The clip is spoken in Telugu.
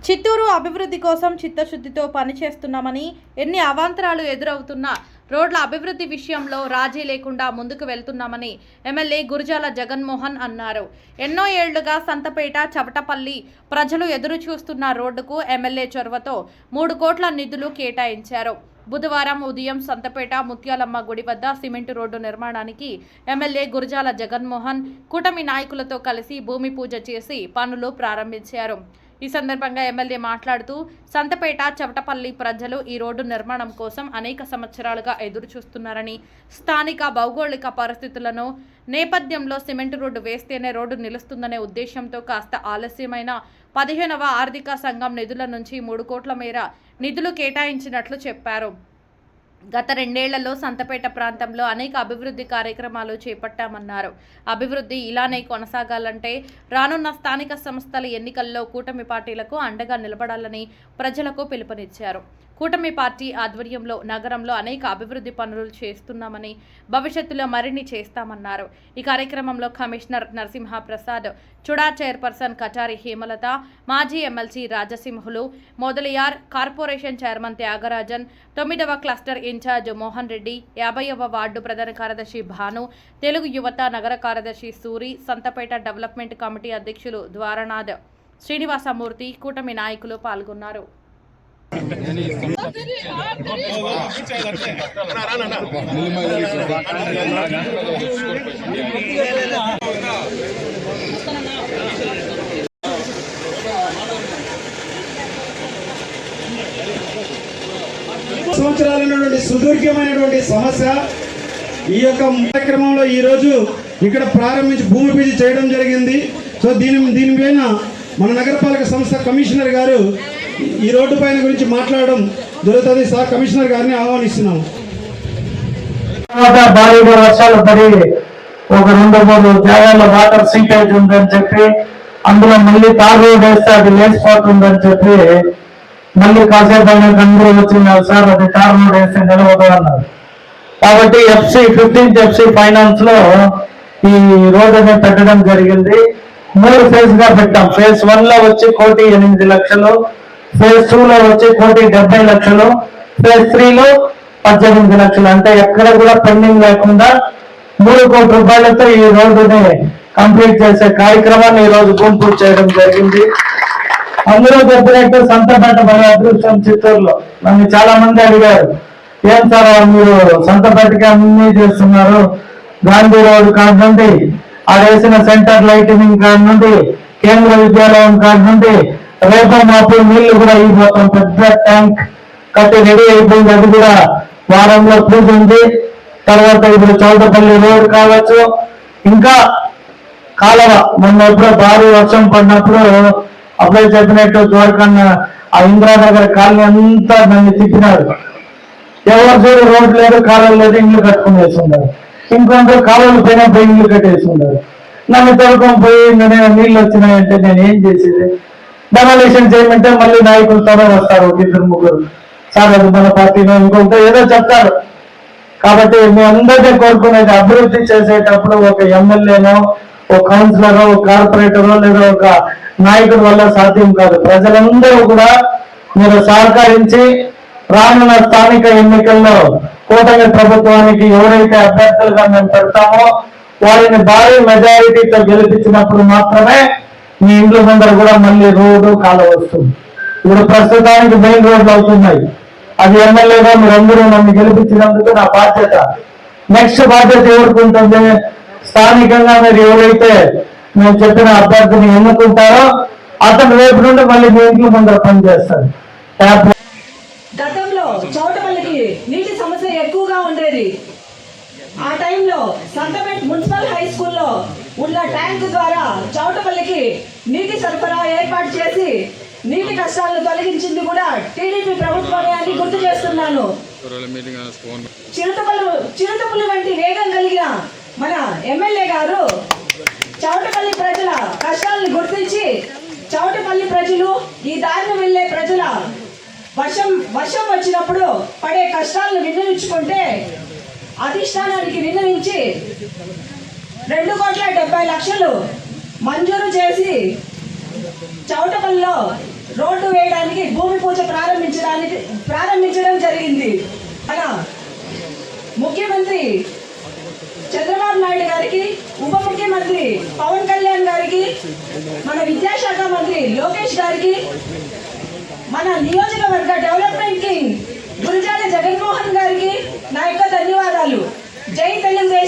చిత్తూరు అభివృద్ధి కోసం చిత్తశుద్ధితో పనిచేస్తున్నామని, ఎన్ని అవాంతరాలు ఎదురవుతున్నా రోడ్ల అభివృద్ధి విషయంలో రాజీ లేకుండా ముందుకు వెళ్తున్నామని ఎమ్మెల్యే గురజాల జగన్మోహన్ అన్నారు. ఎన్నో ఏళ్లుగా సంతపేట చవటపల్లి ప్రజలు ఎదురు చూస్తున్న రోడ్డుకు ఎమ్మెల్యే చొరవతో 3 కోట్ల నిధులు కేటాయించారు. బుధవారం ఉదయం సంతపేట ముత్యాలమ్మ గుడి వద్ద సిమెంటు రోడ్డు నిర్మాణానికి ఎమ్మెల్యే గురజాల జగన్మోహన్ కూటమి నాయకులతో కలిసి భూమి పూజ చేసి పనులు ప్రారంభించారు. ఈ సందర్భంగా ఎమ్మెల్యే మాట్లాడుతూ సంతపేట చవటపల్లి ప్రజలు ఈ రోడ్డు నిర్మాణం కోసం అనేక సంవత్సరాలుగా ఎదురు చూస్తున్నారని, స్థానిక భౌగోళిక పరిస్థితులను నేపథ్యంలో సిమెంటు రోడ్డు వేస్తేనే రోడ్డు నిలుస్తుందనే ఉద్దేశంతో కాస్త ఆలస్యమైన 15వ ఆర్థిక సంఘం నిధుల నుంచి 3 కోట్ల మేర నిధులు కేటాయించినట్లు చెప్పారు. గత 2 ఏళ్లలో సంతపేట ప్రాంతంలో అనేక అభివృద్ధి కార్యక్రమాలు చేపట్టామన్నారు. అభివృద్ధి ఇలానే కొనసాగాలంటే రానున్న స్థానిక సంస్థల ఎన్నికల్లో కూటమి పార్టీలకు అండగా నిలబడాలని ప్రజలకు పిలుపునిచ్చారు. కూటమి పార్టీ ఆధ్వర్యంలో నగరంలో అనేక అభివృద్ధి పనులు చేస్తున్నామని, భవిష్యత్తులో మరిన్ని చేస్తామన్నారు. ఈ కార్యక్రమంలో కమిషనర్ నరసింహప్రసాద్, చుడా చైర్పర్సన్ కటారి హేమలత, మాజీ MLC Rajasimhulu, Mudaliar, corporation chairman Thyagarajan, 9వ క్లస్టర్ ఇన్ఛార్జ్ మోహన్ రెడ్డి, 50వ వార్డు ప్రధాన కార్యదర్శి భాను, తెలుగు యువత నగర కార్యదర్శి సూరి, సంతపేట డెవలప్మెంట్ కమిటీ అధ్యక్షులు ద్వారనాథ్, శ్రీనివాసమూర్తి, కూటమి నాయకులు పాల్గొన్నారు. సంవత్సరాలైనటువంటి సుదీర్ఘమైనటువంటి సమస్య ఈ యొక్క కార్యక్రమంలో ఈ రోజు ఇక్కడ ప్రారంభించి భూమి పూజ చేయడం జరిగింది. సో దీనిపైన మన నగరపాలక సంస్థ కమిషనర్ గారు ఈ రోడ్డు పైన గురించి మాట్లాడడం జరుగుతుంది. సార్ కమిషనర్ గారిని ఆహ్వానిస్తున్నాము. భారీగా వర్షాలు పడి ఒక 2-3 జాగాల్లో వాటర్ సీపేజ్ ఉందని చెప్పి, అందులో మళ్ళీ తార్ రోడ్ వేస్తే అది లేచిపోతుందని చెప్పి మళ్ళీ కాసేపు అయినాక అందరూ వచ్చిన్నారు, సార్ అది తార్ రోడ్ వేస్తే నిలవదు అన్నారు. కాబట్టి 15th FC ఫైనాన్స్ లో ఈ రోడ్ అనేది పెట్టడం జరిగింది. 3 ఫేజ్ గా పెట్టాం. ఫేజ్ 1 లో వచ్చి 1,08,00,000, ఫేజ్ 2 లో వచ్చి 1,70,00,000, ఫేజ్ 3 లో 18 లక్షలు. అంటే ఎక్కడ కూడా పెండింగ్ లేకుండా 3 కోట్ల రూపాయలతో ఈ రోడ్డుని కంప్లీట్ చేసే కార్యక్రమాన్ని ఈ రోజు భూమి పూజ చేయడం జరిగింది. అందులో చెప్పినట్టు సంతపేట మన అదృష్టం చిత్తూరులో. నన్ను చాలా మంది అడిగారు, ఏం సార్ మీరు సంతపేటకి అన్ని చేస్తున్నారు, గాంధీ రోడ్ కాడ నుండి ఆడేసిన సెంటర్ లైటింగ్ కాడ నుండి కేంద్ర విద్యాలయం కాడ నుండి రేపు మాపు నీళ్లు కూడా అయిపోతాం. పెద్ద ట్యాంక్ కట్టి రెడీ అయిపోయింది. అది కూడా వారంలో పూజ ఉంది. తర్వాత ఇప్పుడు చౌటపల్లి రోడ్ కావచ్చు, ఇంకా కాలువ మొన్న ఎప్పుడో భారీ వర్షం పడినప్పుడు అప్పుడే చెప్పినట్టు ద్వారకన్న ఆ ఇంద్రానగర్ కాలనీ అంతా నన్ను తిప్పినారు. ఎవరు చూడు రోడ్ లేదు, కాలువ లేదు, ఇల్లు కట్టుకుని వేసుకున్నారు. ఇంకొందరు కాలువలు పోయినప్పుడు ఇల్లు కట్టేసుకున్నారు. నన్ను తొలకొని పోయి నీళ్ళు వచ్చినాయంటే నేను ఏం చేసేది? డెమోలేషన్ చేయమంటే మళ్ళీ నాయకులతోనే వస్తారు, 2-3. సార్ అది మన పార్టీలో ఇంకొకటి ఏదో చెప్తారు. కాబట్టి మీ అందరినీ కోరుకునేది అభివృద్ధి చేసేటప్పుడు ఒక ఎమ్మెల్యేనో, ఒక కౌన్సిలరో, ఒక కార్పొరేటరో లేదా ఒక నాయకుడి వల్ల సాధ్యం కాదు. ప్రజలందరూ కూడా మీరు సహకరించి రానున్న స్థానిక ఎన్నికల్లో కూటమి ప్రభుత్వానికి ఎవరైతే అభ్యర్థులుగా మేము పెడతామో వారిని భారీ మెజారిటీతో గెలిపించినప్పుడు మాత్రమే మీ ఇండ్ల ముందర కూడా మళ్ళీ రోడ్డు కాలువ వస్తుంది. ఇప్పుడు ప్రస్తుతానికి మెయిన్ రోడ్లు అవుతున్నాయి. అది ఎమ్మెల్యేగా మీరందరూ నన్ను గెలిపించినందుకు నా బాధ్యత. నెక్స్ట్ బాధ్యత ఎవరికి ఉంటుంది? స్థానికంగా మీరు ఎవరైతే మేము చెప్పిన అభ్యర్థిని ఎన్నుకుంటారో అతను రేపు నుండి మళ్ళీ మీ ఇంట్లో ముందర పనిచేస్తాడు. గతంలో చౌటపల్లికి నీటి సమస్య ఎక్కువగా ఉండేది. ఆ టైంలో సంతపేట మున్సిపల్ హై స్కూల్లో ఉన్న ట్యాంకు ద్వారా చౌటపల్లికి నీటి సరఫరా ఏర్పాటు చేసి నీటి కష్టాలను తొలగించింది కూడా టీడీపీ ప్రభుత్వమే అని గుర్తు చేస్తున్నాను. చిరుతపులి వంటి వేగం కలిగిన మన ఎమ్మెల్యే గారు చౌటపల్లి ప్రజల కష్టాలను గుర్తించి చౌటపల్లి ప్రజలు, ఈ దారిని వెళ్లే ప్రజల వర్షం వచ్చినప్పుడు పడే కష్టాలను విన్నవించుకుంటే అధిష్టానానికి విన్నవించి 2,70,00,000 మంజూరు చేసి చౌటపల్లిలో రోడ్డు వేయడానికి భూమి పూజ ప్రారంభించడం జరిగింది. మన ముఖ్యమంత్రి చంద్రబాబు నాయుడు గారికి, ఉప ముఖ్యమంత్రి పవన్ కళ్యాణ్ గారికి, మన విద్యాశాఖ మంత్రి లోకేష్ గారికి, మన నియోజకవర్గ డెవలప్మెంట్ కింగ్ గురజాల జగన్మోహన్ గారికి నా యొక్క ధన్యవాదాలు. జై తెలుగుదేశం.